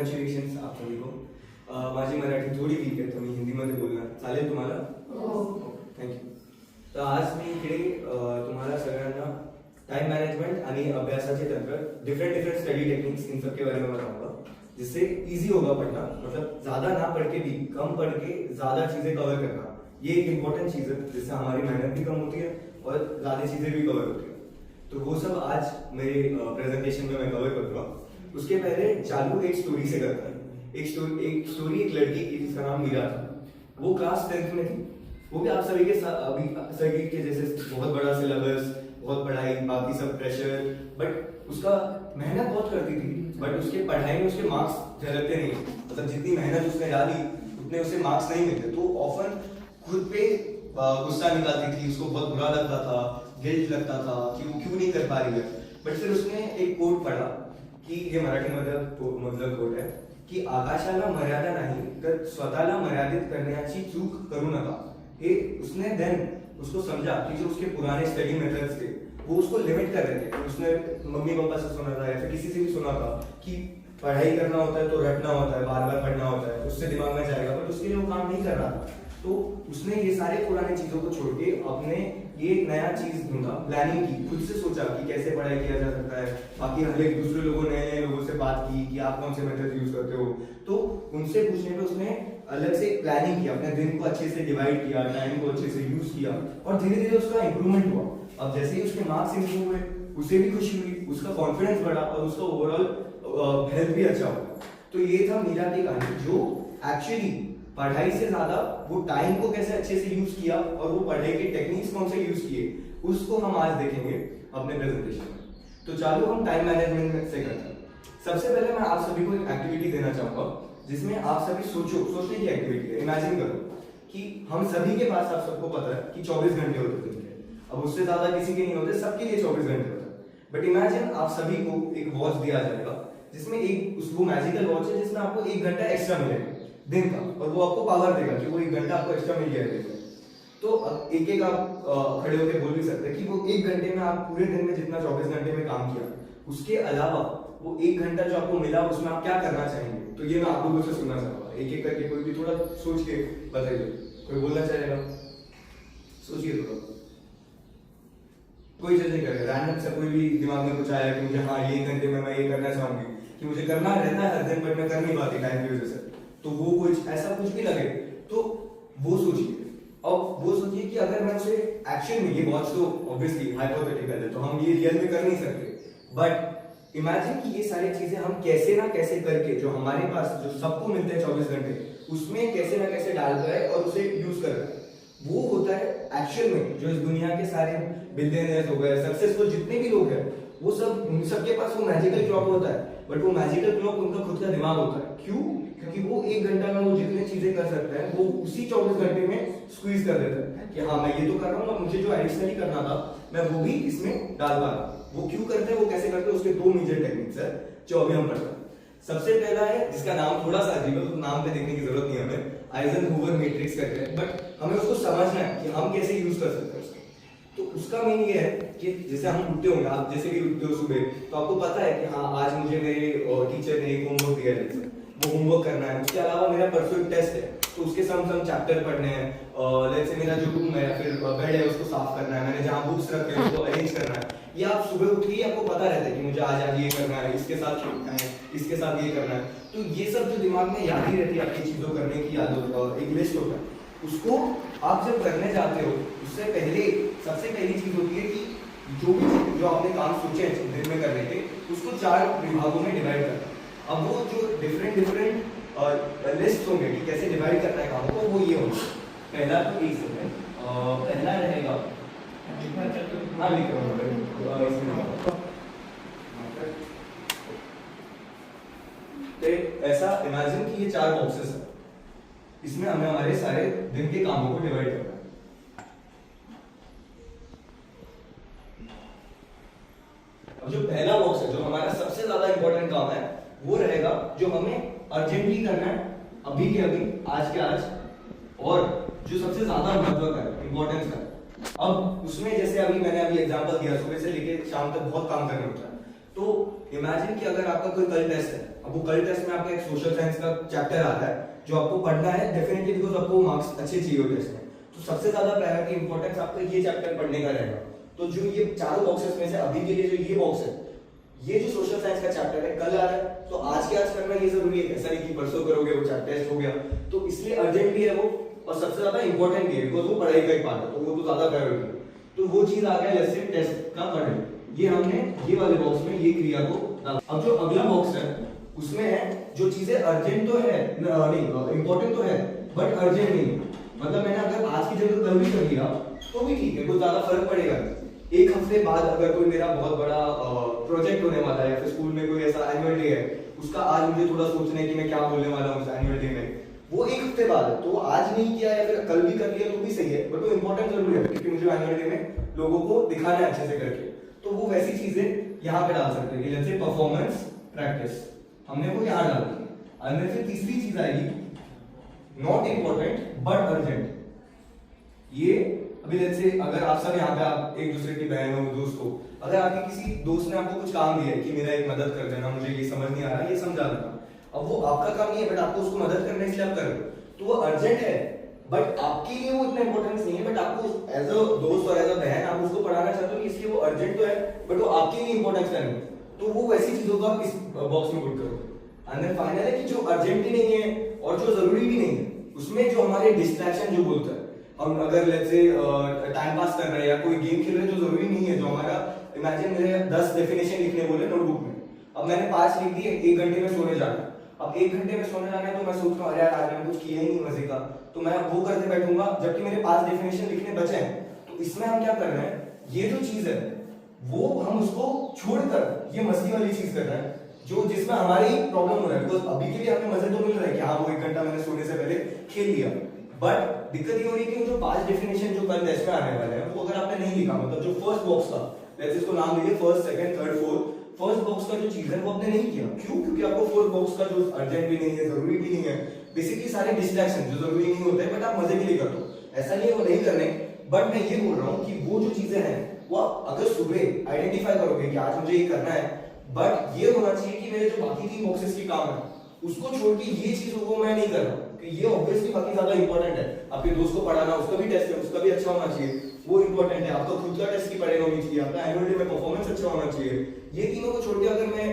Congratulations आप सभी को. माझी मराठी थोडी वीक आहे, तर मी हिंदीमध्ये बोलणार चालेल तुम्हाला? थँक्यू. तर आज मी इकडे तुम्हाला सगळ्यांना टाइम मैनेजमेंट आणि अभ्यासाचे तंत्र डिफरेंट स्टडी टेक्निक्स इन सब के बारे में बताऊंगा, जिससे इजी होगा पढ़ना. मतलब ज्यादा ना पढ़ के भी कम पढ़ के ज्यादा चीजें कवर करना, ये एक इम्पोर्टेंट चीज है जिससे हमारी मेहनत भी कम होती है और ज्यादा चीजें भी कवर होती है. तो वो सब आज मेरे प्रेजेंटेशन में मैं कवर करूंगा. उसके पहले चालू एक स्टोरी से करता है. एक स्टोरी एक लड़की की जिसका नाम मीरा था. वो क्लास 10th में थी. वो भी आप सभी के साथ अभी सभी के जैसे बहुत बड़ा सिलेबस, बहुत पढ़ाई, बाकी सब प्रेशर, बट उसका मेहनत बहुत करती थी, बट उसके पढ़ाई में उसके मार्क्स झलकते नहीं. मतलब जितनी मेहनत उसने डाली उतने उसे मार्क्स नहीं मिलते. तो ऑफन खुद पे गुस्सा निकालती थी. उसको बहुत बुरा लगता था, गिल्ट लगता था कि वो क्यों नहीं कर पा रही है. बट फिर उसने एक कोट पढ़ा की हे मराठीमध्ये कोट आहे की आकाशाला मर्यादा नाही तर स्वतःला मर्यादित करण्याची चूक करू नका. हे उसने देन उसको समझा कि जो उसके पुराने स्टडी मेथड्स थे वो उसको लिमिट कर रहे थे. उसने मम्मी पापा से सुना था या फिर किसी से भी सुना था कि पढ़ाई करना होता है तो रटना होता है, बार बार पढ़ना होता है, उससे दिमाग में जाएगा, बट उसके लिए वो काम नहीं कर रहा था. तो उसने ये सारे पुराने चीजों को छोड़ के अपने ये एक नया चीज ढूंढा, प्लानिंग की, खुद से सोचा कि कैसे पढ़ाई किया जा सकता है. बाकी हर एक दूसरे लोगों नए लोगों से बात की कि आप कौन से मेथड यूज करते हो. तो उनसे पूछने पे उसने अलग से प्लानिंग किया, अपने दिन को अच्छे से डिवाइड किया, टाइम को अच्छे से यूज किया और धीरे धीरे उसका इंप्रूवमेंट हुआ. अब जैसे ही उसके मार्क्स इंप्रूव हुए उसे भी खुशी हुई, उसका कॉन्फिडेंस बढ़ा और उसका ओवरऑल हेल्थ भी अच्छा हुआ. तो ये था मीरा की कहानी, जो एक्चुअली पढ़ाई से ज्यादा वो टाइम को कैसे अच्छे से यूज किया और वो पढ़ाई के टेक्निक्स कौन से यूज किए उसको हम आज देखेंगे अपने प्रेजेंटेशन में. तो चालू हम टाइम मैनेजमेंट से करते हैं. सबसे पहले मैं आप सभी को एक एक्टिविटी देना चाहूंगा जिसमें आप सभी सोचने की एक्टिविटी है. इमेजिन करो कि हम सभी के पास, आप सबको पता है कि 24 घंटे होते हैं. अब उससे ज्यादा किसी के नहीं होते, सबके लिए 24 घंटे होते हैं. बट इमेजिन आप सभी को एक वॉच दिया जाएगा जिसमें एक वो मैजिकल वॉच है जिसमें आपको 1 घंटा एक्स्ट्रा मिलेगा दिन का, और वो आपको पावर देगा कि वो 1 घंटा आपको एक्स्ट्रा मिल गया है. तो अब एक आप खड़े होकर बोल भी सकते हैं कि वो 1 घंटे में आप पूरे दिन में जितना 24 घंटे में काम किया, उसके अलावा वो 1 घंटा जो आपको मिला उसमें आप क्या करना चाहेंगे. तो ये मैं आप लोगों से सुनना चाहूंगा. एक करके कोई भी थोड़ा सोच के बताइए. कोई बोलना चाहेगा? सोचिए थोड़ा. कोई जज नहीं करेगा, रैंडम से कोई भी दिमाग में कुछ आया कि मुझे हाँ ये 1 घंटे में मैं ये करना चाहूंगी, कि मुझे करना रहता है हर दिन बट मैं कर नहीं पाती टाइम की वजह से. तो वो कुछ ऐसा कुछ भी लगे तो वो सोचिए. अब वो सोचिए कि अगर मैं उसे एक्शन में, ये वॉच तो ऑब्वियसली हाइपोथेटिकल है तो हम ये रियल में कर नहीं सकते, बट इमेजिन कि ये सारी चीजें हम कैसे ना कैसे करके जो हमारे पास जो सबको मिलते हैं 24 घंटे उसमें कैसे ना कैसे डाल कर और उसे यूज कर रहे हैं. वो होता है एक्शन में जो इस दुनिया के सारे बिलियनियर्स हो गए, सक्सेसफुल जितने भी लोग हैं, वो सब, उन सबके पास वो मैजिकल क्लॉक होता है. बट वो मैजिकल क्लॉक उनका खुद का दिमाग होता है. क्यों? क्योंकि वो 1 घंटा में वो जितने चीजें कर सकते हैं वो उसी 24 घंटे में स्क्वीज कर देते हैं कि हाँ मैं ये तो कर रहा हूँ और मुझे जो एडिशनली करना था मैं वो भी इसमें डाल पा रहा हूँ. वो क्यों करते हैं, वो कैसे करते हैं, उसके 2 मेजर टेक्निक्स है जो अभी हम पढ़ते हैं. सबसे पहला है जिसका नाम थोड़ा सा अजीब है, तो नाम पे देखने की जरूरत नहीं है हमें, आइजनहोवर मैट्रिक्स करके है, बट हमें उसको समझना है कि हम कैसे यूज कर सकते हैं उसको. तो उसका मेन ये है कि जैसे हम उठते होंगे, आप जैसे भी उठते हो सुबह, तो आपको पता है कि हाँ आज मुझे मेरे टीचर ने एक होमवर्क दिया है, वो होमवर्क करना है. उसके अलावा मेरा परसों एक टेस्ट है तो उसके सम चैप्टर पढ़ने हैं. लेट्स से मेरा जो रूम है या फिर बेड है उसको साफ करना है, मैंने जहाँ बुक्स रखे हैं उसको अरेंज करना है. ये आप सुबह उठ के आपको पता रहता है कि मुझे आज ये करना है, इसके साथ खेलना है, इसके साथ ये करना है. तो ये सब जो दिमाग में याद ही रहती है आपकी चीजों करने की आदत, एक लिस्ट होता है. उसको आप जब करने जाते हो उससे पहले सबसे पहली चीज होती है कि जो आपने काम सोचे हैं दिन में करने के उसको 4 विभागों में डिवाइड करना. अब वो जो डिफरेंट लिस्ट होंगे कि कैसे डिवाइड करना है कामों को, वो ये होंगे. पहला तो एक सेकंड, पहला रहेगा हाँ लिख रहा हूँ ऐसा. इमेजिन कि ये 4 बॉक्सेस है, इसमें हमें हमारे सारे दिन के कामों को डिवाइड करना है. अब जो पहला बॉक्स है जो हमारा सबसे ज्यादा इंपॉर्टेंट काम है वो रहेगा जो हमें अर्जेंटली करना है अभी के अभी, आज के आज, और जो सबसे ज्यादा महत्व का है, इंपॉर्टेंस का. अब उसमें जैसे मैंने अभी एग्जांपल दिया, सुबह से लेके शाम तक बहुत काम करना होता है. तो इमेजिन कि अगर आपका कोई कल टेस्ट है, अब वो कल टेस्ट में आपका एक सोशल साइंस का चैप्टर आता है जो आपको पढ़ना है डेफिनेटली, बिकॉज आपको मार्क्स अच्छे चाहिए होते हैं इसमें, तो सबसे ज्यादा प्रायोरिटी इंपॉर्टेंस आपका ये चैप्टर पढ़ने का रहेगा। तो जो ये चारों बॉक्सेस में से अभी के लिए जो ये बॉक्स है, ये जो सोशल साइंस का चैप्टर है कल आ रहा है, तो आज के आज करना ये जरूरी है, ऐसा नहीं कि परसों करोगे वो चैप्टर टेस्ट हो गया, तो इसलिए अर्जेंट भी है वो और सबसे ज्यादा इंपॉर्टेंट भी है, बिकॉज वो पढ़ाई का एक पार्ट है, तो वो तो ज्यादा प्रायोरिटी है। तो वो चीज आ गया जैसे टेस्ट का पढ़ाई, ये हमने ये वाले बॉक्स में ये क्रिया को डाला। अब जो अगला बॉक्स है उसमें है जो चीजें अर्जेंट तो है नहीं, इंपॉर्टेंट तो है बट अर्जेंट नहीं, मतलब मैंने अगर आज की जगह कल भी कर लिया तो भी ठीक है, कोई ज्यादा फर्क पड़ेगा। एक हफ्ते बाद अगर कोई मेरा बहुत बड़ा प्रोजेक्ट होने वाला है या फिर स्कूल में कोई ऐसा एनुअल डे है, उसका आज मुझे थोड़ा सोचना है कि मैं क्या बोलने वाला हूँ उस एनुअल डे में, वो एक हफ्ते बाद है, तो आज नहीं किया या फिर कल भी कर लिया तो भी सही है, बट वो इंपॉर्टेंट जरूर है क्योंकि मुझे एनुअल डे में लोगों को दिखाना है अच्छे से करके। तो वो वैसी चीजें यहाँ पे डाल सकते हैं, जैसे परफॉर्मेंस प्रैक्टिस, हमने वो यहाँ डाल दी। अंदर से तीसरी चीज आएगी नॉट इंपॉर्टेंट बट अर्जेंट। ये अभी जैसे अगर आप सब यहाँ पे आप एक दूसरे की बहन हो, दोस्त हो, अगर आपके किसी दोस्त ने आपको कुछ काम दिया है कि मेरा एक मदद कर देना, मुझे ये समझ नहीं आ रहा, ये समझा देना, अब वो आपका काम नहीं है बट आपको उसको मदद करना इसलिए आप कर रहे हो, तो वो अर्जेंट है बट आपके लिए वो इतना इंपॉर्टेंस नहीं है, बट आपको एज अ दोस्त और एज अ बहन आप उसको पढ़ाना चाहते हो इसलिए वो अर्जेंट तो है बट वो आपके लिए इंपॉर्टेंस का नहीं, तो वो वैसी चीजों को आप इस बॉक्स में पुट करो। एंड देन फाइनल है कि जो अर्जेंट भी नहीं है और जो जरूरी भी नहीं है, उसमें जो हमारे डिस्ट्रैक्शन जो बोलता है, हम अगर लेट्स से टाइम पास कर रहे हैं या कोई गेम खेल रहे हैं जो जरूरी नहीं है, जो हमारा इमेजिन मेरे 10 डेफिनेशन लिखने बोले नोटबुक में, अब मैंने 5 लिख दिए, 1 घंटे में सोने जाना, अब 1 घंटे में सोने जाना है तो मैं सोच रहा हूँ अरे यार आज मैंने कुछ किया ही नहीं मजे का, तो मैं वो करते बैठूंगा जबकि मेरे 5 डेफिनेशन लिखने बचे हैं। तो इसमें हम क्या कर रहे हैं, ये जो चीज है वो हम उसको छोड़कर ये मस्ती वाली चीज कर रहे हैं जो जिसमें हमारी प्रॉब्लम हो रहा है, बिकॉज अभी के लिए हमें मजे तो मिल रहा है कि हाँ वो 1 घंटा मैंने सोने से पहले खेल लिया, बट दिक्कत ये हो रही है कि जो 5 डेफिनेशन जो कल टेस्ट में आने वाले हैं वो अगर आपने नहीं लिखा, मतलब जो फर्स्ट बॉक्स का, लेट्स इसको नाम दीजिए first, second, third, fourth, first box का जो चीज है वो आपने नहीं किया, क्यों? क्योंकि आपको फोर्थ बॉक्स का जो अर्जेंट भी नहीं है, जरूरी भी नहीं है, बेसिकली सारे डिस्ट्रैक्शन जो जरूरी नहीं होते बट आप मजे के लिए करते हो, ऐसा नहीं है वो नहीं करने, बट मैं ये बोल रहा हूँ कि वो जो चीजें हैं वो आप अगर सुबह आइडेंटिफाई करोगे कि आज मुझे ये करना है, बट ये होना चाहिए कि मेरे जो बाकी 3 बॉक्सेस के काम है उसको छोड़ के ये चीजों को मैं नहीं कर रहा हूँ, कि ये ऑब्वियसली बाकी ज्यादा इंपॉर्टेंट है, आपके दोस्त को पढ़ाना, उसका भी टेस्ट है, उसका भी अच्छा होना चाहिए, वो इंपॉर्टेंट है, आपका खुद का टेस्ट की पढ़ाई होनी चाहिए, आपका एनुअल डे में परफॉर्मेंस अच्छा होना चाहिए, ये तीनों को छोड़ के अगर मैं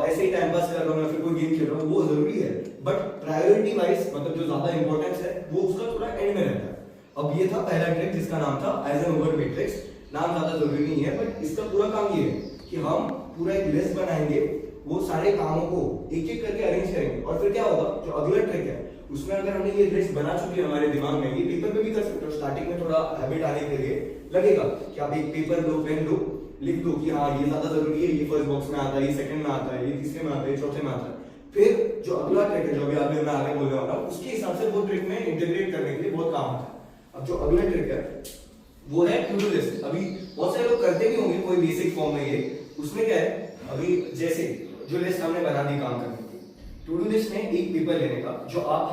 ऐसे ही टाइम पास कर रहा हूँ या फिर कोई गेम खेल रहा हूँ वो जरूरी है, बट प्रायोरिटी वाइज मतलब जो ज्यादा इंपॉर्टेंस है वो उसका थोड़ा एंड में रहता है। अब ये था पहला ट्रिक जिसका नाम था आइजनहोवर मैट्रिक्स, नाम ज्यादा जरूरी नहीं है बट इसका पूरा काम ये है कि हम पूरा एक लिस्ट बनाएंगे, वो सारे कामों को एक एक करके अरेंज करेंगे, और फिर क्या होगा, जो अगला ट्रिक है उसमें अगर हमने ये लिस्ट बना चुकी है हमारे दिमाग में, ये पेपर पे भी कर सकते हो, स्टार्टिंग में थोड़ा हैबिट आने के लिए लगेगा कि आप एक पेपर लो, पेन लो, लिख दो कि हाँ ये ज्यादा जरूरी है, ये फर्स्ट बॉक्स में आता है, ये सेकंड में आता है, ये तीसरे में आता है, ये चौथे में आता है, फिर जो अगला ट्रिक है जो अभी मैं आगे बोलने वाला हूँ उसके हिसाब से वो ट्रिक में इंटीग्रेट करने के लिए बहुत काम आता है। अब जो अगला ट्रिक है वो है टू डू लिस्ट। अभी बहुत सारे लोग करते भी होंगे कोई बेसिक फॉर्म में, ये उसमें क्या है, अभी जैसे जो लिस्ट हमने बना दी काम करने की, टू डू लिस्ट में एक पेपर लेने का जो आप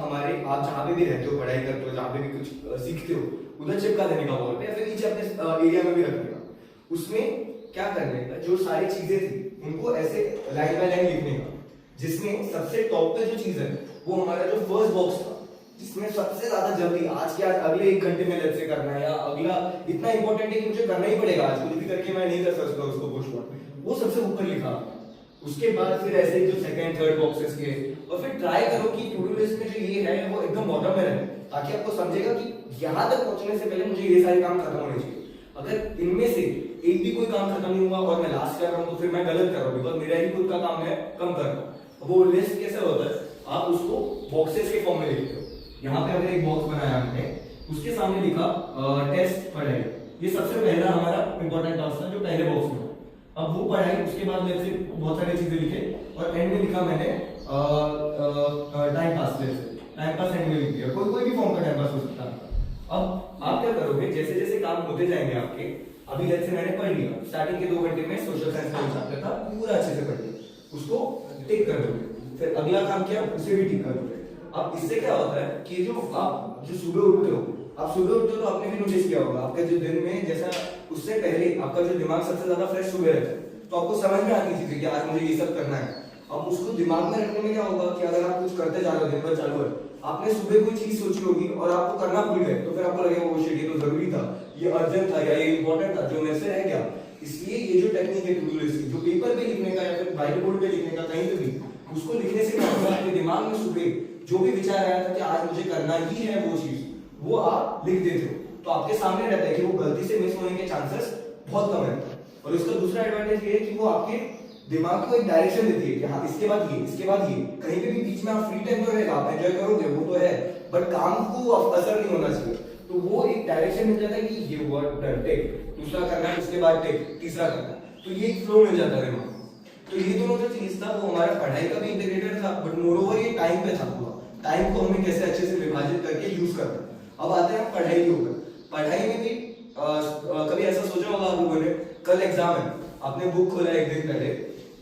जहाँ पे भी रहते हो, पढ़ाई करते हो, जहाँ पे भी कुछ सीखते हो, उधर चिपका देने का वॉल पे या फिर नीचे अपने एरिया में भी रखने का। उसमें क्या करने का, जो सारी चीजें थी उनको ऐसे लाइन बाय लाइन लिखने का, जिसमें सबसे टॉप पे जो चीज है वो हमारा जो फर्स्ट बॉक्स था, जिसमें सबसे ज्यादा जल्दी आज के आज अगले 1 घंटे में लेट्स से करना है, या अगला इतना इंपॉर्टेंट है कि मुझे करना ही पड़ेगा, आज कुछ भी करके मैं नहीं कर सकता उसको पोस्टपोन, वो सबसे ऊपर लिखा। उसके बाद फिर ऐसे जो सेकंड थर्ड बॉक्सेस के, और फिर ट्राई करो कि टू डू लिस्ट में जो ये है वो एकदम बॉटम में रहे, ताकि आपको समझेगा कि यहाँ तक पहुंचने से पहले मुझे ये सारे काम खत्म होने चाहिए। अगर इनमें से एक भी कोई काम खत्म नहीं हुआ और मैं लास्ट कर रहा हूँ तो फिर मैं गलत कर रहा हूँ, बिकॉज मेरा ही खुद का काम है कम कर रहा हूँ। वो लिस्ट कैसे होता है, आप उसको बॉक्सेस के फॉर्म में लिखते हो। यहाँ पे अगर एक बॉक्स बनाया हमने, उसके सामने लिखा टेस्ट पढ़ाई, ये सबसे पहला हमारा इंपॉर्टेंट टास्क था जो पहले बॉक्स में। अब वो पढ़ाई, उसके बाद जैसे बहुत सारी चीजें लिखे और एंड में लिखा मैंने टाइम पास, जैसे टाइम पास एंड में लिख दिया, कोई भी फॉर्म का टाइम पास हो सकता है। अब आप क्या करोगे, जैसे जैसे काम होते जाएंगे आपके, अभी जैसे मैंने पढ़ लिया, स्टार्टिंग के 2 घंटे में सोशल साइंस का चैप्टर था, पूरा अच्छे से पढ़ लिया, उसको टिक कर दोगे। फिर अगला काम किया, उसे भी टिक कर दोगे। अब इससे क्या होता है कि जो आप जो सुबह उठते हो, आप सुबह उठते हो तो आपने भी नोटिस किया होगा आपके जो दिन में जैसा उससे पहले आपका जो दिमाग सबसे ज्यादा फ्रेश सुबह रहता है, तो आपको समझ में आती चीजें कि आज मुझे ये सब करना है। अब उसको दिमाग में रखने में क्या होगा कि अगर आप कुछ करते जा रहे हो, दिन भर चालू है, आपने सुबह कोई चीज सोची होगी और आपको करना भूल गए, तो फिर आपको लगेगा वो शिट, ये तो जरूरी था, ये अर्जेंट था या ये इंपॉर्टेंट था, जो मेरे से रह गया। इसलिए ये जो टेक्निक है टू डू लिस्ट की, जो पेपर पे लिखने का या फिर व्हाइट बोर्ड पे लिखने का, कहीं पे भी उसको लिखने से क्या होगा, आपके दिमाग में सुबह जो भी विचार आया था कि आज मुझे करना ही है वो चीज, वो आप लिख देते हो, तो आपके सामने रहता है कि वो गलती से मिस होने के चांसेस बहुत कम है। और इसका दूसरा एडवांटेज ये है कि वो आपके दिमाग को एक डायरेक्शन देती है कि हाँ इसके बाद ये, इसके बाद ये। कहीं पे भी बीच में आप फ्री टाइम तो रहेगा, आप एंजॉय करोगे, वो तो है, बट काम को असर नहीं होना चाहिए, तो वो एक डायरेक्शन मिल जाता है कि ये वर्ड डन, टेक, दूसरा करना है, उसके बाद टेक, तीसरा करना, तो ये एक फ्लो मिल जाता है दिमाग। तो ये दोनों जो चीज था वो हमारा पढ़ाई का भी इंटीग्रेटेड था, बट मोरओवर ये टाइम पे था पूरा। टाइम को हमें कैसे अच्छे से विभाजित करके यूज करना। अब आते हैं पढ़ाई के ऊपर। पढ़ाई में भी कभी ऐसा सोचा होगा आप लोगों ने, कल एग्जाम है, आपने बुक खोला एक दिन पहले,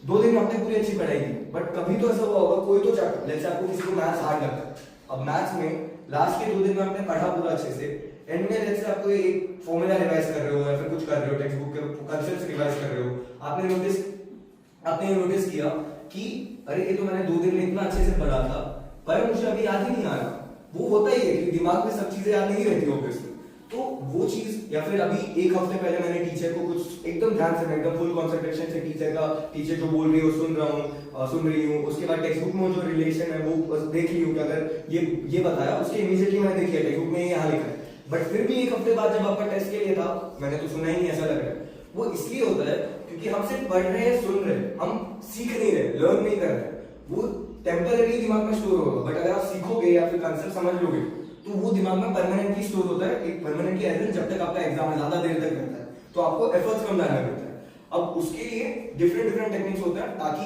2 दिन आपने पूरी अच्छी पढ़ाई की, बट कभी तो ऐसा हुआ होगा कोई तो चैप्टर, जैसे आपको किसी को मैथ्स हार्ड लगता है, अब मैथ्स में लास्ट के 2 दिन में आपने पढ़ा पूरा अच्छे से, एंड में जैसे आपको एक फॉर्मूला रिवाइज कर रहे हो या फिर कुछ कर रहे हो, टेक्स्ट बुक के कांसेप्ट्स रिवाइज कर रहे हो, आपने नोटिस किया कि अरे ये तो मैंने 2 दिन में इतना अच्छे से पढ़ा था, पर मुझे अभी याद ही नहीं आ रहा। वो होता ही है कि दिमाग में सब चीजें याद नहीं रहती ऑब्वियसली, तो वो चीज, या फिर अभी 1 हफ्ते पहले मैंने टीचर को कुछ एकदम ध्यान से, एकदम फुल कंसंट्रेशन से टीचर जो बोल रही है सुन रही हूँ, उसके बाद टेक्स्ट बुक में जो रिलेशन है वो देख ली हूँ कि अगर ये बताया, उसके इमीडिएटली मैंने देखी है टेक्स्ट बुक में यहाँ लिखा है, बट फिर भी 1 हफ्ते बाद जब आपका टेस्ट के लिए था, मैंने तो सुना ही नहीं, ऐसा लग रहा है। वो इसलिए होता है क्योंकि हम सिर्फ पढ़ रहे हैं, सुन रहे हैं, हम सीख नहीं रहे, लर्न नहीं कर रहे, वो टेम्पररी दिमाग में स्टोर होगा, बट अगर आप सीखोगे या फिर कंसेप्ट समझ लोगे तो वो दिमाग में परमानेंटली स्टोर होता है, एक परमानेंटली एज जब तक आपका एग्जाम ज्यादा देर तक रहता है, तो आपको एफर्ट्स कम डालना पड़ता है। अब उसके लिए डिफरेंट टेक्निक्स होते हैं, ताकि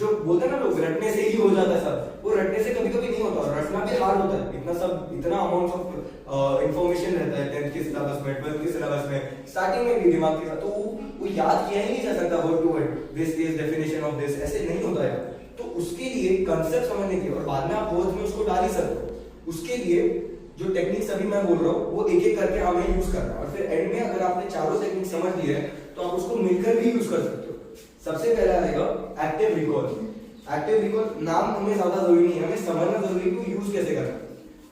जो बोलते हैं ना लोग रटने से ही हो जाता है सब, वो रटने से कभी कभी नहीं होता, रटना भी हार्ड होता है, इतना अमाउंट ऑफ इंफॉर्मेशन रहता है 10th के सिलेबस में, 12th के सिलेबस में, स्टार्टिंग में भी दिमाग के साथ, तो वो याद किया ही नहीं जा सकता word to word, this is definition of this, ऐसे नहीं होता है। तो उसके लिए कंसेप्ट समझने के और बाद में आप वर्ड्स में उसको डाल ही सकते हो। उसके लिए जो टेक्निक्स अभी मैं बोल रहा हूँ वो एक एक करके हमें यूज करना है, और फिर एंड में अगर आपने चारों टेक्निक समझ ली है तो आप उसको मिलकर भी यूज कर सकते हो। सबसे पहला रहेगा एक्टिव रिकॉल। एक्टिव रिकॉल नाम हमें ज्यादा जरूरी नहीं है, हमें समझना जरूरी है कि यूज कैसे करना है।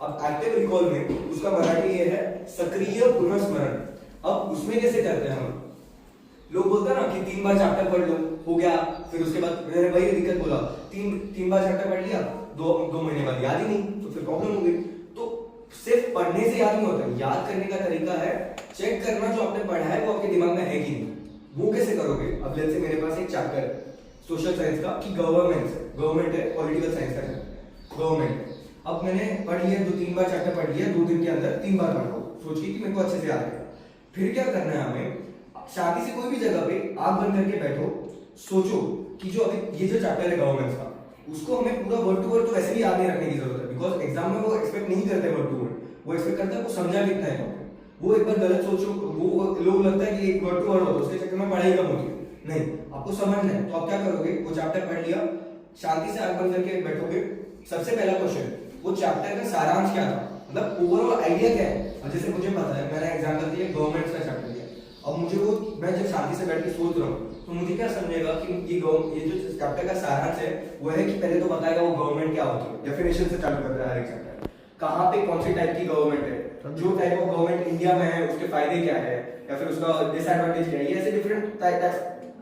अब एक्टिव रिकॉल में उसका मराठी ये है सक्रिय पुनर्स्मरण। अब उसमें कैसे करते हैं हम, लोग बोलते हैं ना कि 3 बार चैप्टर पढ़ लो, हो गया, फिर उसके बाद मैंने वही दिक्कत बोला, तीन बार चैप्टर पढ़ लिया, 2 महीने बाद याद ही नहीं, तो फिर प्रॉब्लम हो गई। तो सिर्फ पढ़ने से याद नहीं होता, याद करने का तरीका है चेक करना जो आपने पढ़ा है वो आपके दिमाग में है कि नहीं। वो कैसे करोगे, अब जैसे मेरे पास एक चैप्टर है सोशल साइंस का कि गवर्नमेंट है, पॉलिटिकल साइंस का गवर्नमेंट है। अब मैंने पढ़ लिया, 2-3 बार चैप्टर पढ़ लिया, 2 दिन के अंदर 3 बार पढ़ा, सोच के कि मेरे को अच्छे से याद है। फिर क्या करना है हमें, शादी से कोई भी जगह पे आंख बंद करके बैठो, सोचो कि जो अभी ये जो चैप्टर है गवर्नमेंट का, उसको हमें पूरा वर्ड टू वर्ड तो वैसे भी याद नहीं रखने की जरूरत है, बिकॉज एग्जाम में वो एक्सपेक्ट नहीं करते वर्ड टू वर्ड, वो एक्सपेक्ट करता है वो समझा कितना है। वो एक बार गलत सोचो, वो लोग लगता है कि एक वर्ड टू वर्ड होता है, उसके चक्कर में पढ़ाई कम होती है। नहीं, आपको समझना है, तो आप क्या करोगे, वो चैप्टर पढ़ लिया, शांति से आंख बंद करके बैठोगे। सबसे पहला क्वेश्चन, वो चैप्टर का सारांश क्या था, मतलब ओवरऑल आइडिया क्या है। अब जैसे मुझे पता है, मैंने एग्जाम्पल दिया गवर्नमेंट का चैप्टर लिया, अब मुझे वो, मैं जब शांति से बैठ के सोच रहा हूँ तो मुझे क्या समझेगा कि ये जो चैप्टर का सारांश है वो है कि पहले तो बताएगा वो गवर्नमेंट क्या होती है, डेफिनेशन से चालू करता है हर एक चैप्टर, कहाँ पे कौन सी टाइप की गवर्नमेंट है, जो टाइप ऑफ गवर्नमेंट इंडिया में है उसके फायदे क्या है या फिर उसका डिसएडवांटेज क्या है, ये ऐसे डिफरेंट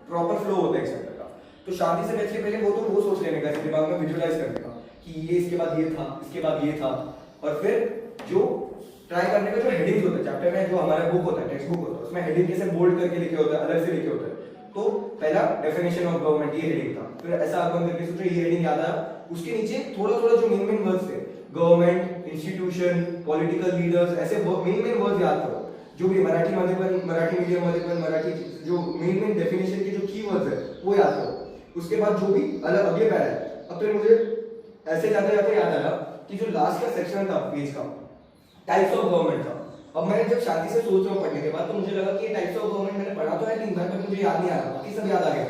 प्रॉपर फ्लो होता है चैप्टर का। तो शांति से बैठ के पहले वो सोच लेने का, दिमाग में विजुअलाइज करने का कि ये इसके बाद ये था, इसके बाद ये था, और फिर जो ट्राई करने का जो हेडिंग्स होते हैं चैप्टर में, जो हमारा बुक होता है, टेक्स्ट बुक होता है, उसमें हेडिंग कैसे बोल्ड करके लिखे होते हैं, अलग से लिखे होते हैं। तो पहला डेफिनेशन ऑफ गवर्नमेंट ये हेडिंग था, फिर ऐसा आप करके सोचो ये हेडिंग याद आया, उसके नीचे थोड़ा थोड़ा जो मेन वर्ड्स थे, गवर्नमेंट, इंस्टीट्यूशन, पॉलिटिकल लीडर्स, ऐसे मेन वर्ड्स याद करो, जो भी मराठी मीडियम मराठी जो मेन डेफिनेशन के जो कीवर्ड्स है वो याद करो। उसके बाद जो भी अलग अगले पैरा है, अब तो मुझे ऐसे जाते जाते याद आया कि जो लास्ट का सेक्शन था पेज का, टाइप्स ऑफ गवर्नमेंट था। अब मैं जब शांति से सोच रहा हूँ पढ़ने के बाद, तो मुझे लगा कि ये टाइप्स ऑफ गवर्नमेंट मैंने पढ़ा तो है 3 बार, पर मुझे याद नहीं आ रहा, बाकी सब याद आ गया,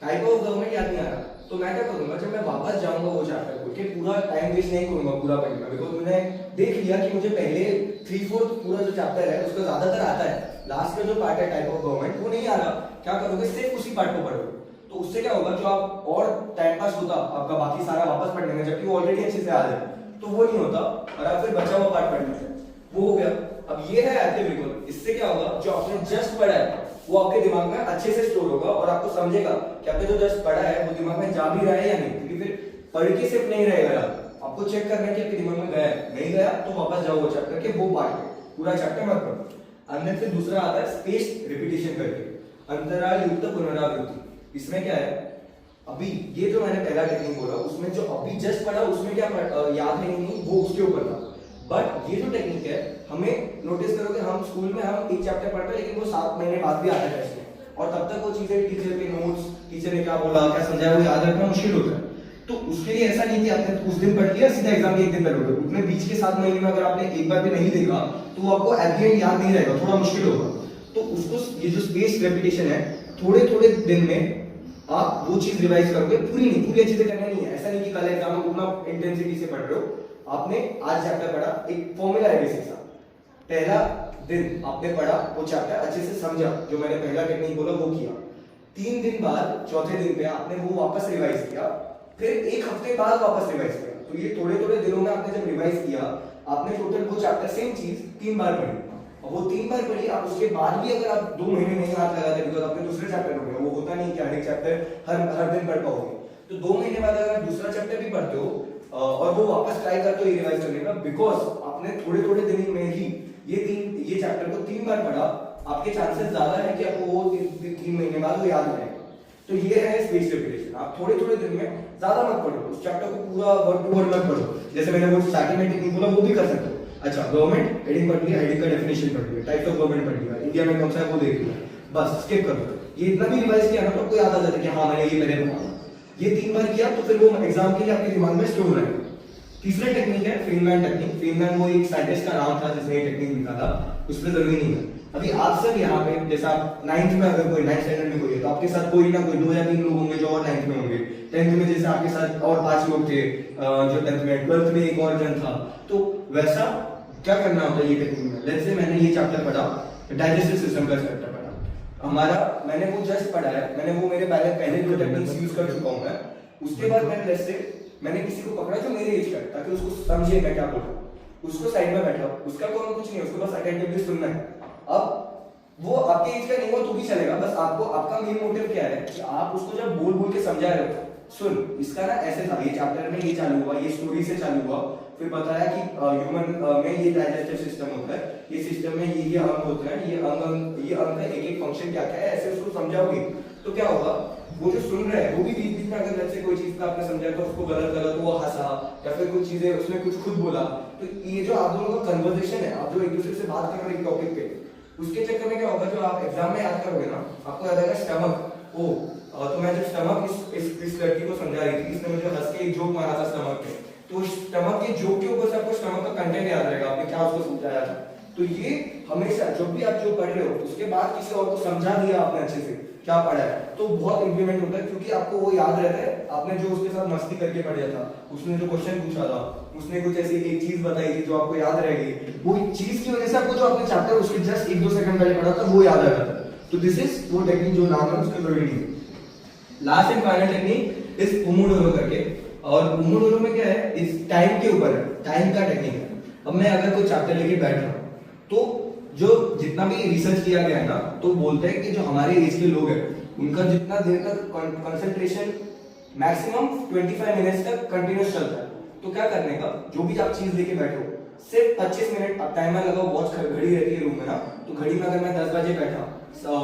टाइप ऑफ गवर्नमेंट याद नहीं आ रहा। तो मैं क्या करूंगा, जब मैं वापस जाऊंगा वो चैप्टर खोल के, पूरा टाइम वेस्ट नहीं करूंगा पूरा पढ़ने में, बिकॉज मैंने देख लिया कि मुझे पहले 3/4 पूरा जो चैप्टर है उसका ज्यादातर आता है, लास्ट का जो पार्ट है टाइप ऑफ गवर्नमेंट वो नहीं आ रहा। क्या करोगे, सिर्फ उसी पार्ट को पढ़ोगे, तो उससे क्या होगा, जो आप और टाइम पास होता आपका बाकी सारा वापस पढ़ने में, जबकि वो ऑलरेडी अच्छे से याद है, तो वो नहीं होता और आप फिर बचा हुआ पार्ट पढ़ लेते हैं। वो हो गया। अब ये है एक्टिव रिकॉल। इससे क्या होगा, जो आपने जस्ट पढ़ा है वो आपके दिमाग में अच्छे से स्टोर होगा और आपको समझेगा कि आपने जो जस्ट पढ़ा है वो दिमाग में जा भी रहा है या नहीं, क्योंकि फिर पढ़ के सिर्फ नहीं रहेगा यार, आपको चेक करना है कि आपके दिमाग में गया है, नहीं गया तो वापस जाओ वो चैप्टर के वो पार्ट पे, पूरा चैप्टर मत पढ़ो। अंदर से दूसरा आता है स्पेस रिपीटिशन करके, अंतराल युक्त पुनरावृत्ति। इसमें क्या है, अभी ये जो मैंने पहला टेक्निक बोला उसमें जो अभी जस्ट पढ़ा उसमें क्या याद है नहीं, वो उसके ऊपर था। बट ये जो टेक्निक है, हमें नोटिस करोगे हम स्कूल में हम एक चैप्टर पढ़ते हैं लेकिन वो 7 महीने बाद भी आता है टेस्ट में, और तब तक वो चीजें टीचर के नोट्स, टीचर ने क्या बोला क्या समझाया वो याद रखना मुश्किल होता है। तो उसके लिए ऐसा नहीं कि आपने उस दिन पढ़ लिया सीधा एग्जाम के एक दिन करोगे, उसमें बीच के 7 महीने में अगर आपने एक बार भी नहीं देखा तो वो आपको एट द एंड याद नहीं रहेगा, थोड़ा मुश्किल होगा। तो उसको ये जो स्पेस रेपिटेशन है, थोड़े थोड़े दिन में आप वो चीज रिवाइज करोगे, पूरी नहीं, पूरी अच्छे से करना नहीं है। ऐसा नहीं कि कल एग्जाम में उतना इंटेंसिटी से पढ़ रहे हो, आपने आज चैप्टर पढ़ा, एक फॉर्मूला है बेसिक सा, पहला दिन आपने पढ़ा वो चैप्टर अच्छे से समझा, जो मैंने पहला टेक्निक बोला वो किया, 3 दिन बाद चौथे दिन पे आपने वो वापस रिवाइज किया, फिर 1 हफ्ते बाद वापस रिवाइज किया। तो ये थोड़े थोड़े दिनों में आपने जब रिवाइज किया, आपने टोटल वो चैप्टर सेम चीज 3 बार पढ़ी, और वो 3 बार पढ़ी, आप उसके बाद भी अगर आप 2 महीने नहीं हाथ लगाते बिकॉज आपने दूसरे चैप्टर हो गया, वो होता नहीं कि हर एक चैप्टर हर दिन पढ़ पाओगे, तो 2 महीने बाद अगर आप दूसरा चैप्टर भी पढ़ते हो और वो वापस ट्राई करते हो रिवाइज करने का, बिकॉज आपने थोड़े थोड़े दिन में ही ये चैप्टर को 3 बार पढ़ा, आपके चांसेस ज्यादा है कि आपको वो 3 महीने बाद वो याद रहेगा। तो ये है स्पेस रिपीटेशन। आप थोड़े थोड़े दिन में ज्यादा मत पढ़ो, उस चैप्टर को पूरा वर्ड टू वर्ड मत पढ़ो, जैसे मैंने वो स्टार्टिंग में टेक्निक बोला वो भी कर सकते हो। अच्छा, गवर्नमेंट हेडिंग पढ़ लिया, हेडिंग का डेफिनेशन पढ़ लिया, टाइप्स ऑफ गवर्नमेंट पढ़ लिया, इंडिया में कौन सा है वो देख लिया, बस स्किप कर दो। ये इतना भी रिवाइज किया ना तो आपको याद आ जाता है कि हाँ मैंने ये मेरे में, ये 3 बार किया तो फिर वो एग्जाम के लिए आपके दिमाग में स्टोर रहेगा। तीसरा टेक्निक है फ्रीमैन टेक्निक। फ्रीमैन वो एक साइंटिस्ट का नाम था जिसने ये टेक्निक निकाला था, उसमें जरूरी नहीं है। अभी आप सब यहाँ पे, जैसे आप 9th में अगर कोई 9th स्टैंडर्ड में कोई है तो आपके साथ कोई ना कोई 2 या 3 लोग होंगे जो और 9th में होंगे, 10th में जैसे आपके साथ और 5 लोग थे जो 10th में, 12th में एक और जन था। तो वैसा क्या करना होता है ये टेक्निक में, लेट्स से मैंने ये चैप्टर पढ़ा, डाइजेस्टिव सिस्टम का चैप्टर पढ़ा, हमारा मैंने वो जस्ट पढ़ा है, मैंने वो मेरे पहले जो टेक्निक्स यूज कर चुका हूं मैं, उसके बाद मैंने किसी को पकड़ा जो मेरे एज का है, ताकि उसको समझे मैं क्या बोल रहा हूँ, उसको साइड में बैठा, उसका कौन कुछ नहीं है, उसको बस अटेंटिवली सुनना है। अब वो आपके एज का नहीं हुआ तो भी चलेगा, बस आपको आपका मेन मोटिव क्या है कि आप उसको जब बोल बोल के समझा रहे हो, सुन इसका ना ऐसे था, ये चैप्टर में ये चालू हुआ, ये स्टोरी से चालू हुआ, फिर बताया कि ह्यूमन में ये डाइजेस्टिव सिस्टम होता है, ये सिस्टम में ये अंग होते हैं, ये अंग का एक एक फंक्शन क्या क्या है, ऐसे उसको समझाओगे तो क्या होगा, वो जो सुन रहे हैं वो भी बीच बीच में अगर जैसे कोई चीज का आपने समझा तो उसको गलत वो हंसा या फिर कुछ चीजें उसने कुछ खुद बोला, तो ये जो आप दोनों का कन्वर्सेशन है, आप जो एक दूसरे से बात कर रहे हो एक टॉपिक पे, उसके चक्कर में क्या होगा, जो आप एग्जाम में याद करोगे ना, आपको याद आएगा स्टमक। तो मैं जब स्टमक इस लड़की को समझा रही थी, इसने मुझे हंस के एक जोक मारा था स्टमक पे, तो स्टमक के जोक के ऊपर से आपको स्टमक का कंटेंट याद रहेगा, आपने क्या उसको समझाया था। तो ये हमेशा जब भी आप जो पढ़ रहे हो उसके बाद किसी और को समझा दिया आपने अच्छे से क्या पढ़ा है, तो बहुत इंप्लीमेंट होता है, क्योंकि आपको वो याद रहता है, आपने जो उसके साथ मस्ती करके पढ़ा था, उसने जो क्वेश्चन पूछा था, उसने कुछ ऐसी एक चीज बताई थी जो आपको याद रहेगी, वो चीज की वजह से आपको जो आपने चैप्टर उसके जस्ट 1-2 सेकंड पहले पढ़ा था वो याद आ जाता है। तो दिस इज वो टेक्निक जो नाम है उसका जरूरी नहीं है। लास्ट एंड फाइनल टेक्निक इस पोमोडोरो करके, और पोमोडोरो में क्या है, इस टाइम के ऊपर है, टाइम का टेक्निक है। अब मैं अगर कोई चैप्टर लेके बैठ रहा हूँ तो जो जितना भी रिसर्च किया गया है ना, तो बोलते हैं कि जो हमारे एज के लोग हैं उनका जितना देर तक कंसंट्रेशन मैक्सिमम 25 मिनट्स तक कंटिन्यूस चलता है। तो क्या करने का, जो भी आप चीज लेके बैठो सिर्फ 25 मिनट आप टाइमर लगाओ, वॉच घड़ी रहती है रूम में ना, तो घड़ी में अगर मैं 10 बजे बैठा,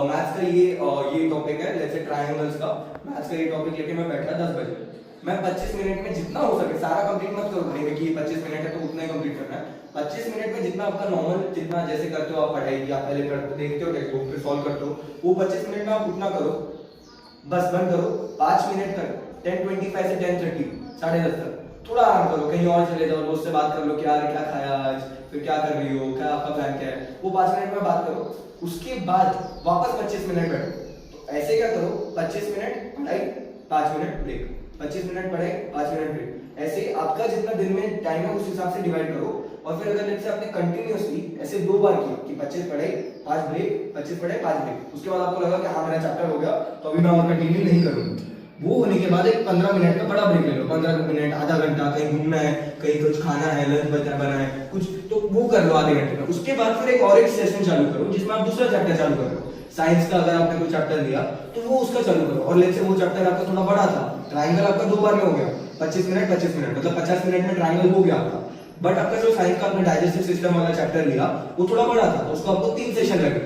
मैथ्स का ये टॉपिक है, जैसे ट्रायंगल्स का मैथ्स का ये टॉपिक लेके मैं बैठा 10 बजे, मैं 25 मिनट में जितना हो सके, सारा कंप्लीट मत करो भाई कि 25 मिनट है तो उतना ही कंप्लीट करना है, 25 मिनट में जितना आपका नॉर्मल, जितना जैसे करते हो आप पढ़ाई की, आप पहले करते देखते हो टेक्स्ट बुक फिर सॉल्व करते हो, वो 25 मिनट में आप उतना करो, बस बंद करो, 5 मिनट तक 10:25 से 10:30 10:30 तक थोड़ा आराम करो, कहीं और चले जाओ, दोस्त से बात कर लो, क्या खाया आज, फिर क्या कर रही हो, क्या आपका प्लान क्या है, वो 5 मिनट में बात करो, उसके बाद वापस 25 मिनट बैठो। तो ऐसे क्या करो, 25 मिनट पढ़ाई, 5 मिनट ब्रेक, 25 मिनट पढ़ाई, 5 मिनट ब्रेक, ऐसे आपका जितना दिन में टाइम है उस हिसाब से डिवाइड करो। और फिर अगर लेट्स से आपने कंटिन्यूअसली ऐसे 2 बार किया कि 25 पढ़ाई 5 ब्रेक, 25 पढ़ाई 5 ब्रेक, उसके बाद आपको लगा कि हाँ मेरा चैप्टर हो गया तो अभी मैं और कंटिन्यू नहीं करूंगा, वो होने के बाद एक 15 मिनट का बड़ा ब्रेक ले लो, 15 मिनट, आधा घंटा, कहीं घूमना है, कहीं कुछ खाना है, लंच बना है कुछ, तो वो कर लो आधे घंटे में। उसके बाद फिर एक और एक सेशन चालू करो जिसमें आप दूसरा चैप्टर चालू कर लो। साइंस का अगर आपने कोई चैप्टर लिया तो वो उसका चालू करो, और लेट्स से वो चैप्टर आपका थोड़ा बड़ा था, ट्रायंगल आपका 2 बार में हो गया, 25 मिनट मतलब 50 मिनट में ट्रायंगल हो गया आपका। बट आपका जो साइंस का आपने डाइजेस्टिव सिस्टम वाला चैप्टर लिया वो थोड़ा बड़ा था, तो उसको आपको 3 सेशन लगे।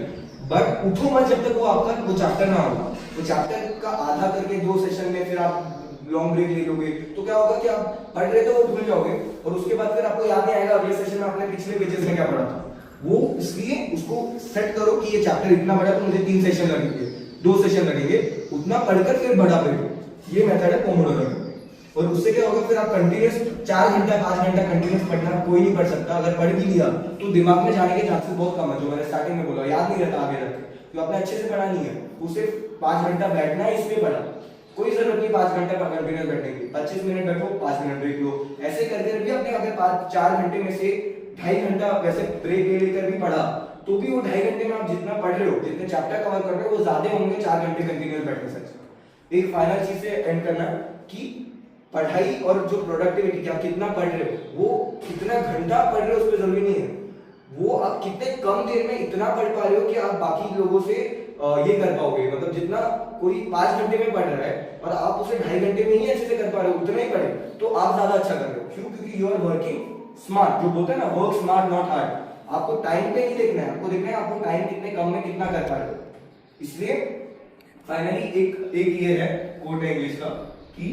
बट उठो मत जब तक वो आपका वो चैप्टर ना होगा। वो चैप्टर का आधा करके 2 सेशन में फिर आप लॉन्ग ब्रेक ले लोगे तो क्या होगा कि आप पढ़ रहे तो वो भूल जाओगे, और उसके बाद फिर आपको याद नहीं आएगा अगले सेशन में आपने पिछले पेजेस में क्या पढ़ा था। वो इसलिए उसको सेट करो कि ये चैप्टर इतना बड़ा तो मुझे 3 सेशन लगेंगे, 2 सेशन लगेंगे, उतना पढ़कर फिर बड़ा ब्रेक। ये मेथड है पोमोडोरो। और उससे क्या होगा, फिर आप कंटिन्यूअस 4 घंटा 5 घंटा कंटिन्यूअस पढ़ना कोई नहीं पढ़ सकता। अगर पढ़ भी लिया तो दिमाग में जाने के चांसेस बहुत कम है, जो मैंने स्टार्टिंग में बोला, याद नहीं रहता आगे जाके, तो आपने अच्छे से पढ़ा नहीं है। उसे 5 घंटा बैठना है इसलिए पढ़ा, कोई जरूरत नहीं 5 घंटा पर कंटिन्यूअस बैठने की। 25 मिनट बैठो, 5 मिनट ब्रेक लो, ऐसे करके भी आपने अगर 4 घंटे में से 2.5 घंटा वैसे ब्रेक ले लेकर भी पढ़ा तो भी वो 2.5 घंटे में आप जितना पढ़ रहे हो, जितने चैप्टर कवर कर रहे हो, वो ज्यादा होंगे 4 घंटे कंटिन्यूअस बैठने से। एक फाइनल चीज से एंड करना कि पढ़ाई और जो प्रोडक्टिविटी कि आप कितना पढ़ रहे हो, वो कितना घंटा पढ़ रहे हो उस पर जरूरी नहीं है, वो आप कितने कम देर में इतना पढ़ पा रहे हो कि आप बाकी लोगों से ये कर पाओगे। मतलब जितना कोई 5 घंटे में पढ़ रहा है और आप उसे 2.5 घंटे में ही अच्छे से कर पा रहे हो, उतना ही पढ़े तो आप ज्यादा अच्छा कर रहे हो। क्यों? क्योंकि यू आर वर्किंग स्मार्ट। जो बोलते हैं ना, वर्क स्मार्ट नॉट हार्ड। आपको टाइम पे नहीं देखना है, आपको देखना है आपको टाइम कितने कम में कितना कर पा रहे हो। इसलिए फाइनली एक ये है कोट है इंग्लिश का कि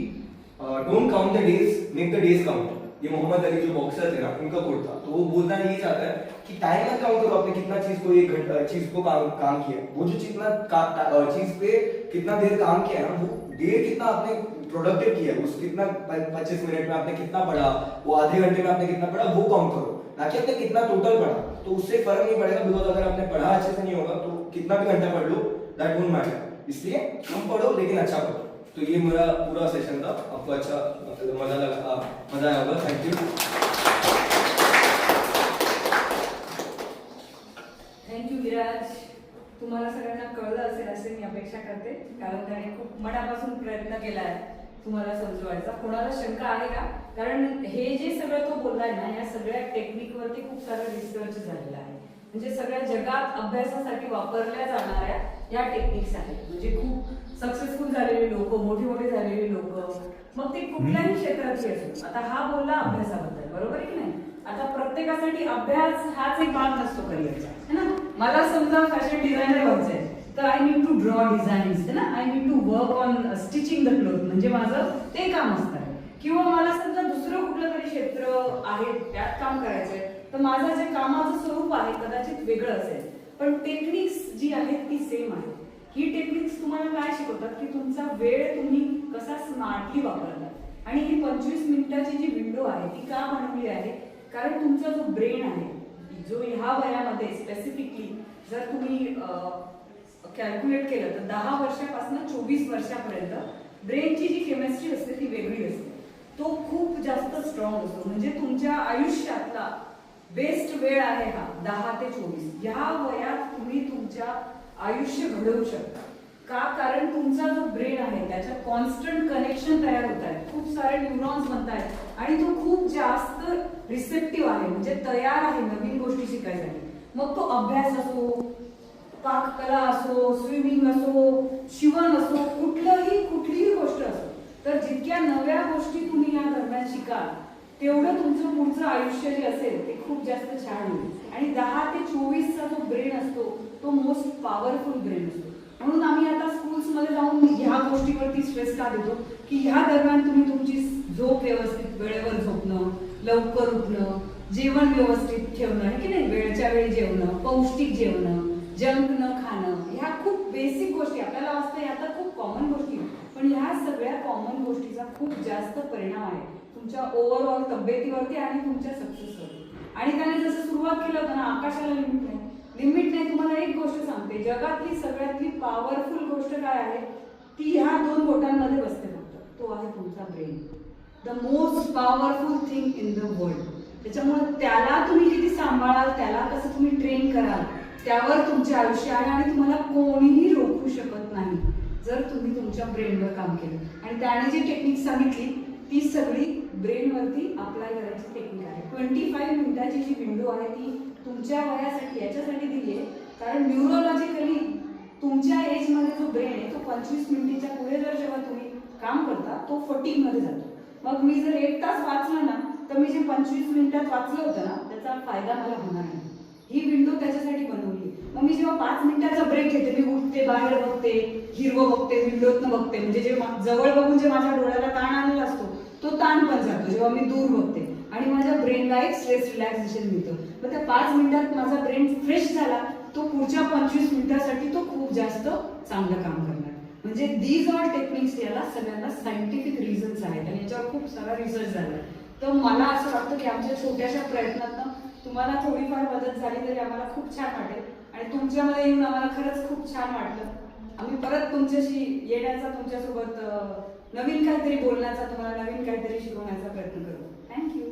don't count the days, make the days count. ये मोहम्मद अली जो बॉक्सर थे ना, उनका कोट था। तो वो बोलना ये चाहता है कि टाइम मत काउंट करो आपने कितना चीज को, एक घंटा चीज को काम किया, वो जो चीज पे कितना देर काम किया है ना, वो देर कितना आपने प्रोडक्टिव किया, उस कितना 25 मिनट में आपने कितना पढ़ा, वो आधे घंटे में आपने कितना पढ़ा, वो काउंट करो, ना कि आपने कितना टोटल पढ़ा। तो उससे फर्क नहीं पड़ेगा, बिकॉज अगर आपने पढ़ा अच्छे से नहीं होगा तो कितना भी घंटा पढ़ लो, दैट वोंट मैटर। इसलिए कम पढ़ो लेकिन अच्छा पढ़ो। तो ये मेरा पूरा सेशन था, आपको अच्छा मजा आया होगा। Thank you. थँक्यू विराज. तुम्हाला सगळ्यांना कळलं असेल असे मी अपेक्षा करते, कारण त्याने खूप मनापासून प्रयत्न केला आहे तुम्हाला समजवायचा. कोणाला शंका आहे का? कारण हे जे सगळं तो बोललाय ना, या सगळ्या टेक्निकवरती खूप सारा रिसर्च झालेला आहे. म्हणजे सगळ्या जगात अभ्यासासाठी वापरल्या जाणाऱ्या या टेक्निक्स आहेत. म्हणजे खूप सक्सेसफुल झालेले लोक, मोठे झालेले लोक, मग ते कुठल्याही क्षेत्रातली असो. आता हा बोलला अभ्यासाबद्दल, बरोबर आहे की नाही? आता प्रत्येकासाठी अभ्यास हाच एक भाग नसतो करिअरचा, है ना? मला समजा फॅशन डिझायनर व्हायचंय तर I need to draw designs, है ना? I need to work on stitching the cloth, म्हणजे माझं ते काम असतं. किंवा मला समजा दुसरं कुठलं तरी क्षेत्र आहे त्यात काम करायचंय, तर माझं जे कामाचं स्वरूप आहे कदाचित वेगळं असेल, पण टेक्निक्स जी आहेत ती सेम आहे. ही टेक्निक्स तुम्हाला काय शिकवतात की तुमचा वेळ तुम्ही कसा स्मार्टली वापरता. आणि ही 25 मिनिटाची जी विंडो आहे ती का बनवली आहे? कारण तुमचा जो ब्रेन आहे, जो ह्या वयामध्ये स्पेसिफिकली जर तुम्ही कॅल्क्युलेट केलं तर 10 वर्षापासून 24 वर्षापर्यंत ब्रेनची जी केमिस्ट्री असते ती वेगळी असते. तो खूप जास्त स्ट्रॉंग असतो. म्हणजे तुमच्या आयुष्यातला बेस्ट वेळ आहे हा 10 ते 24. या वयात तुम्ही तुमच्या आयुष्य घडवू शकता. का? कारण तुमचा जो ब्रेन आहे त्याच्यात कॉन्स्टंट कनेक्शन तयार होत आहे, खूप सारे न्यूरॉन्स बनतायत आणि तो खूप जास्त रिसेप्टिव्ह आहे, म्हणजे तयार आहे नवीन गोष्टी शिकायसाठी. मग तो अभ्यास असो, पाककला असो, स्विमिंग असो, शिवण असो, कुठलीही गोष्ट असो. तर जितक्या नव्या गोष्टी तुम्ही या दरम्यान शिकाल तेवढं तुमचं पुढचं आयुष्य जे असेल ते खूप जास्त छान होईल. आणि 10 ते 24 चा जो ब्रेन असतो तो मोस्ट पॉवरफुल ब्रेन असतो. म्हणून आम्ही आता स्कूल्समध्ये जाऊन ह्या गोष्टीवरती स्ट्रेस का देतो की ह्या दरम्यान तुम्ही तुमची झोप व्यवस्थित, वेळेवर झोपणं, लवकर उठणं, जेवण व्यवस्थित ठेवणं, आहे की नाही, वेळच्या वेळी जेवणं, पौष्टिक जेवणं, जंक न खाणं, ह्या खूप बेसिक गोष्टी आपल्याला वाटतं या तर खूप कॉमन गोष्टी, पण ह्या सगळ्या कॉमन गोष्टीचा खूप जास्त परिणाम आहे तुमच्या ओव्हरऑल तब्येतीवरती आणि तुमच्या सक्सेसवरती. आणि त्याने जसं सुरुवात केलं होतं ना, आकाशाला लिमिट नाही. तुम्हाला एक गोष्ट सांगते, जगातली सगळ्यातली पॉवरफुल गोष्ट काय आहे ती ह्या 2 बोटांमध्ये बसते फक्त. तो आहे तुमचा brain. The most powerful thing in the world. त्याच्यामुळे त्याला तुम्ही किती सांभाळाल, त्याला कसं तुम्ही ट्रेन कराल, त्यावर तुमचे आयुष्य आहे आणि तुम्हाला कोणीही रोखू शकत नाही जर तुम्ही तुमच्या ब्रेनवर काम केलं. आणि त्याने जी टेक्निक सांगितली ती सगळी ब्रेनवरती अप्लाय करायची टेक्निक आहे. 25 मिनिटाची जी विंडो आहे ती तुमच्या वयासाठी याच्यासाठी दिली आहे कारण न्यूरोलॉजिकली तुमच्या एजमध्ये जो ब्रेन आहे तो 25 मिनिटाच्या पुढे जर जेव्हा तुम्ही काम करता तो फटीग मध्ये जातो. मग मी जर 1 तास वाचलं ना तर मी जे 25 मिनिटात वाचलं होतं ना त्याचा फायदा मला होणार नाही. ही विंडो त्याच्यासाठी बनवली. मग मी जेव्हा 5 मिनिटाचा ब्रेक घेते, मी उठते, बाहेर बघते, हिरवं बघते, विंडोतनं बघते, म्हणजे जे जवळ बघून जे माझ्या डोळ्याला ताण आलेला असतो तो ताण पण जातो जेव्हा मी दूर बघते आणि माझ्या ब्रेनला एक स्ट्रेस रिलॅक्सेशन मिळतं. मग त्या 5 मिनिटात माझा ब्रेन फ्रेश झाला, तो पुढच्या 25 मिनिटासाठी तो खूप जास्त चांगलं काम करणार. म्हणजे दीज ऑल टेक्निक्स, याला सगळ्यांना सायंटिफिक रिझन्स आहेत आणि याच्यावर खूप सारा रिसर्च झाला. तर मला असं वाटतं की आमच्या छोट्याशा प्रयत्नातनं तुम्हाला थोडीफार मदत झाली तरी आम्हाला खूप छान वाटेल. आणि तुमच्यामध्ये येऊन आम्हाला खरंच खूप छान वाटलं. आम्ही परत तुमच्याशी येण्याचा, तुमच्यासोबत नवीन काहीतरी बोलण्याचा, तुम्हाला नवीन काहीतरी शिकवण्याचा प्रयत्न करू. थँक्यू.